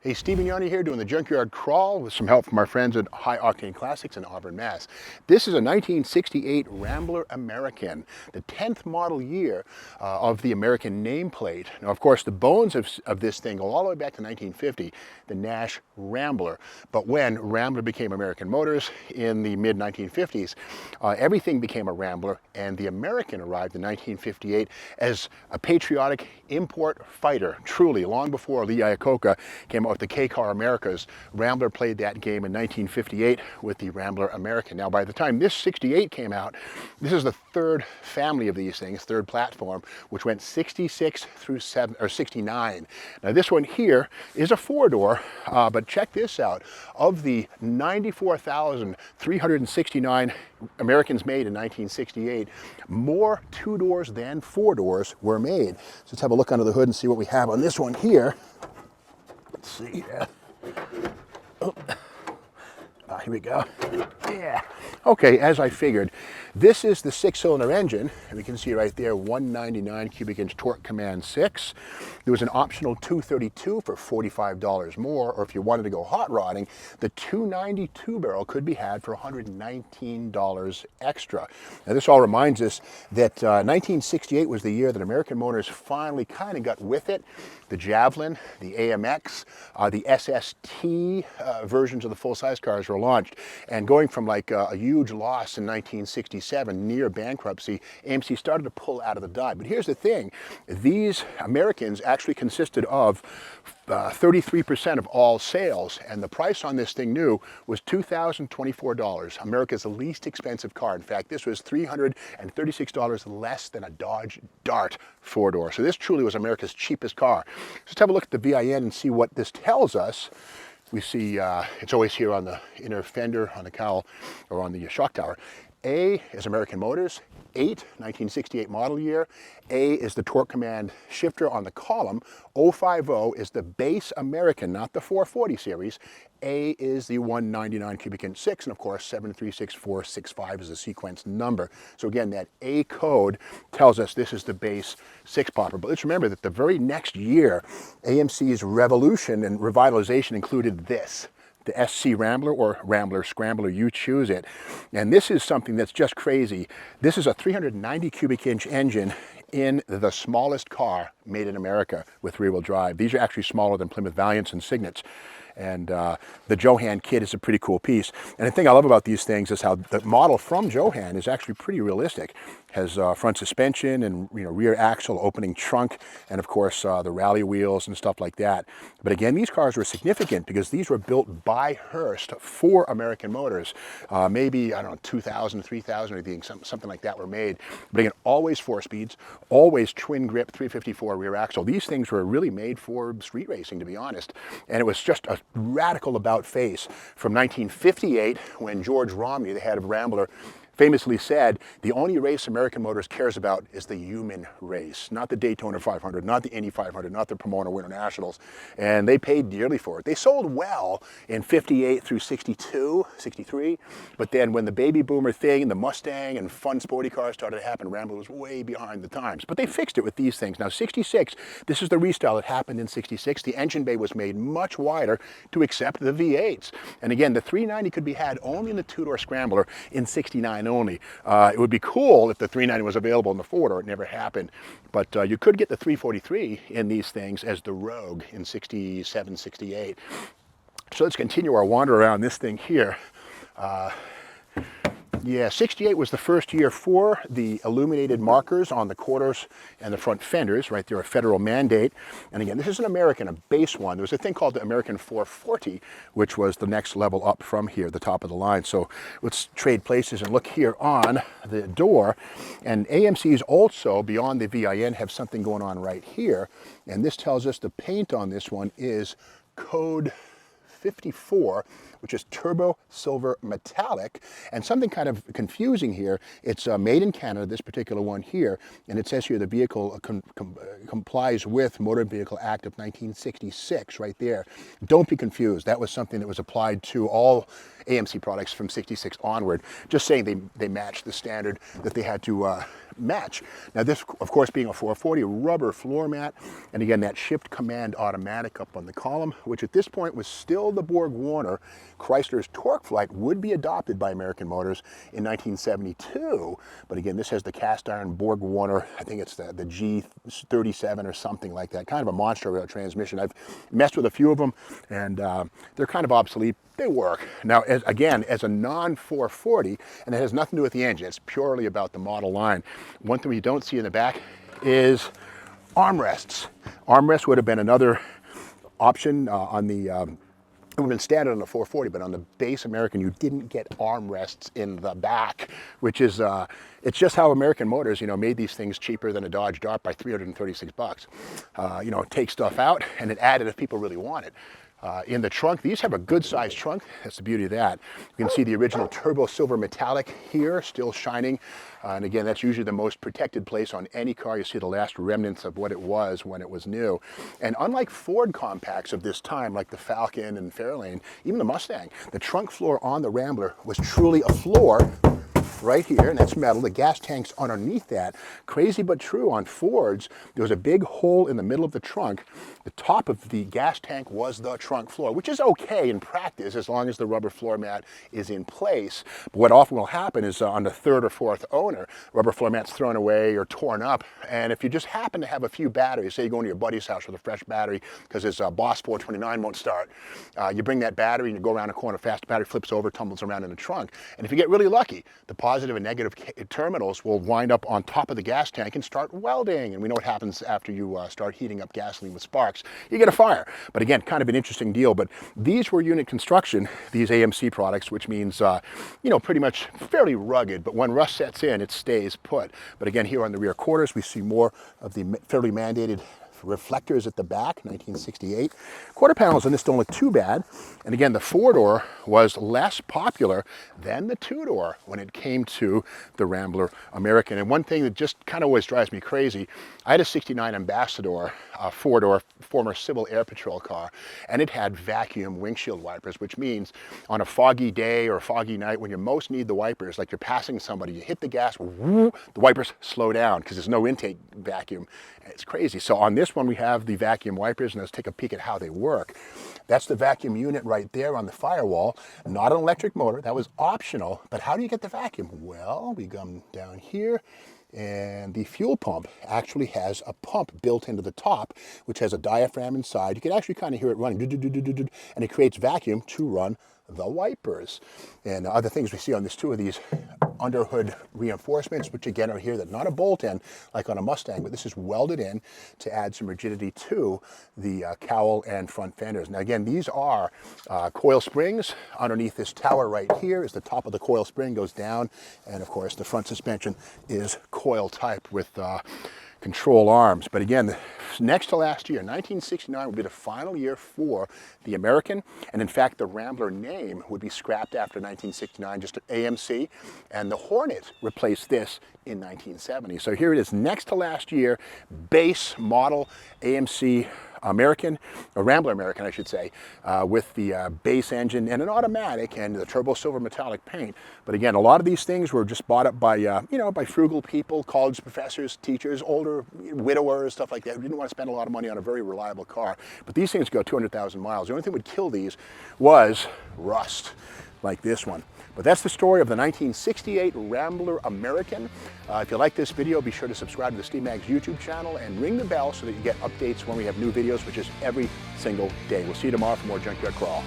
Hey, Stephen Yanni here doing the Junkyard Crawl with some help from our friends at High Octane Classics in Auburn, Mass. This is a 1968 Rambler American, the 10th model year of the American nameplate. Now, of course, the bones of this thing go all the way back to 1950, the Nash Rambler. But when Rambler became American Motors in the mid-1950s, everything became a Rambler, and the American arrived in 1958 as a patriotic import fighter, truly, long before Lee Iacocca came out with the K-Car Americas. Rambler played that game in 1958 with the Rambler American. Now, by the time this 68 came out, this is the third family of these things, third platform, which went 66 through 69. Now, this one here is a four-door, but check this out. Of the 94,369 Americans made in 1968, more two doors than four doors were made. So let's have a look under the hood and see what we have on this one here. Let's see. Here we go. Yeah. Okay, as I figured, this is the six-cylinder engine, and we can see right there, 199 cubic inch torque command 6. There was an optional 232 for $45 more, or if you wanted to go hot rodding, the 292 barrel could be had for $119 extra. Now, this all reminds us that 1968 was the year that American Motors finally kind of got with it. The Javelin, the AMX, the SST versions of the full-size cars were launched. And going from like a huge loss in 1967, near bankruptcy, AMC started to pull out of the dive. But here's the thing, these Americans actually consisted of 33% of all sales, and the price on this thing new was $2,024, America's least expensive car. In fact, this was $336 less than a Dodge Dart four-door. So this truly was America's cheapest car. So let's have a look at the VIN and see what this tells us. We see it's always here on the inner fender, on the cowl, or on the shock tower. A is American Motors, 1968 model year. A is the torque command shifter on the column. 050 is the base American, not the 440 series. A is the 199 cubic inch 6, and of course 736465 is the sequence number. So again, that A code tells us this is the base six popper. But let's remember that the very next year, AMC's revolution and revitalization included this, the SC Rambler, or Rambler Scrambler, you choose it. And this is something that's just crazy. This is a 390 cubic inch engine in the smallest car made in America with rear-wheel drive. These are actually smaller than Plymouth Valiants and Cygnets. And the Johan kit is a pretty cool piece. And the thing I love about these things is how the model from Johan is actually pretty realistic. Has front suspension and rear axle, opening trunk, and of course the rally wheels and stuff like that. But again, these cars were significant because these were built by Hearst for American Motors. Maybe, I don't know, 2,000, 3,000 or something like that were made. But again, always 4-speeds, always twin grip 354 rear axle. These things were really made for street racing, to be honest. And it was just a radical about face from 1958, when George Romney, the head of Rambler, famously said, the only race American Motors cares about is the human race, not the Daytona 500, not the Indy 500, not the Pomona Winter Nationals. And they paid dearly for it. They sold well in 58 through 62, 63, but then when the baby boomer thing, the Mustang and fun sporty cars started to happen, Rambler was way behind the times. But they fixed it with these things. Now 66, this is the restyle that happened in 66. The engine bay was made much wider to accept the V8s. And again, the 390 could be had only in the two-door Scrambler in 69 only. It would be cool if the 390 was available in the four-door. It never happened. But you could get the 343 in these things as the Rogue in 67, 68. So let's continue our wander around this thing here. Yeah, 68 was the first year for the illuminated markers on the quarters and the front fenders, right there, a federal mandate. And again, this is an American, a base one. There was a thing called the American 440, which was the next level up from here, the top of the line. So let's trade places and look here on the door. And AMC's also, beyond the VIN, have something going on right here. And this tells us the paint on this one is code 54, which is turbo silver metallic. And something kind of confusing here, it's made in Canada, this particular one here, and it says here the vehicle complies with Motor Vehicle Act of 1966 right there. Don't be confused. That was something that was applied to all AMC products from 66 onward, just saying they matched the standard that they had to match. Now this, of course, being a 440, rubber floor mat, and again, that Shift Command automatic up on the column, which at this point was still the BorgWarner. Chrysler's TorqueFlite would be adopted by American Motors in 1972, but again, this has the cast iron BorgWarner, I think it's the G37 or something like that, kind of a monster transmission. I've messed with a few of them, and they're kind of obsolete. They work. Now, again, as a non-440, and it has nothing to do with the engine, it's purely about the model line. One thing we don't see in the back is armrests. Armrests would have been another option on the, it would have been standard on the 440, but on the base American, you didn't get armrests in the back, which is, it's just how American Motors, you know, made these things cheaper than a Dodge Dart by 336 bucks. You know, take stuff out and it added if people really want it. In the trunk, these have a good sized trunk. That's the beauty of that. You can see the original turbo silver metallic here, still shining. And again, that's usually the most protected place on any car. You see the last remnants of what it was when it was new. And unlike Ford compacts of this time, like the Falcon and Fairlane, even the Mustang, the trunk floor on the Rambler was truly a floor right here, and that's metal. The gas tank's underneath that. Crazy but true, on Fords, there was a big hole in the middle of the trunk. The top of the gas tank was the trunk floor, which is okay in practice as long as the rubber floor mat is in place. But what often will happen is on the third or fourth owner, rubber floor mat's thrown away or torn up. And if you just happen to have a few batteries, say you go into your buddy's house with a fresh battery because his Boss 429 won't start, you bring that battery and you go around a corner fast, the battery flips over, tumbles around in the trunk. And if you get really lucky, the positive and negative terminals will wind up on top of the gas tank and start welding. And we know what happens after you start heating up gasoline with sparks. You get a fire. But again, kind of an interesting deal. But these were unit construction, these AMC products, which means, you know, pretty much fairly rugged. But when rust sets in, it stays put. But again, here on the rear quarters, we see more of the federally mandated reflectors at the back, 1968. Quarter panels on this don't look too bad. And again, the four-door was less popular than the two-door when it came to the Rambler American. And one thing that just kind of always drives me crazy, I had a 69 Ambassador, a four-door former Civil Air Patrol car, and it had vacuum windshield wipers, which means on a foggy day or a foggy night when you most need the wipers, like you're passing somebody, you hit the gas, whoo, the wipers slow down because there's no intake vacuum. It's crazy. So on this one, we have the vacuum wipers, and let's take a peek at how they work. That's the vacuum unit right there on the firewall. Not an electric motor. That was optional. But how do you get the vacuum? Well, we come down here, and the fuel pump actually has a pump built into the top, which has a diaphragm inside. You can actually kind of hear it running, and it creates vacuum to run the wipers. And other things we see on this too are these underhood reinforcements, which again are here, that not a bolt-in like on a Mustang, but this is welded in to add some rigidity to the cowl and front fenders. Now again, these are coil springs. Underneath this tower right here is the top of the coil spring, goes down, and of course the front suspension is coil type with control arms. But again, next to last year, 1969 would be the final year for the American, and in fact the Rambler name would be scrapped after 1969, just AMC, and the Hornet replaced this in 1970. So here it is, next to last year, base model AMC American, a Rambler American I should say, with the base engine and an automatic and the turbo silver metallic paint. But again, a lot of these things were just bought up by, you know, by frugal people, college professors, teachers, older widowers, stuff like that, who didn't want to spend a lot of money on a very reliable car. But these things go 200,000 miles. The only thing that would kill these was rust, like this one. But that's the story of the 1968 Rambler American. If you like this video, be sure to subscribe to the Steve Maggs YouTube channel and ring the bell so that you get updates when we have new videos, which is every single day. We'll see you tomorrow for more Junkyard Crawl.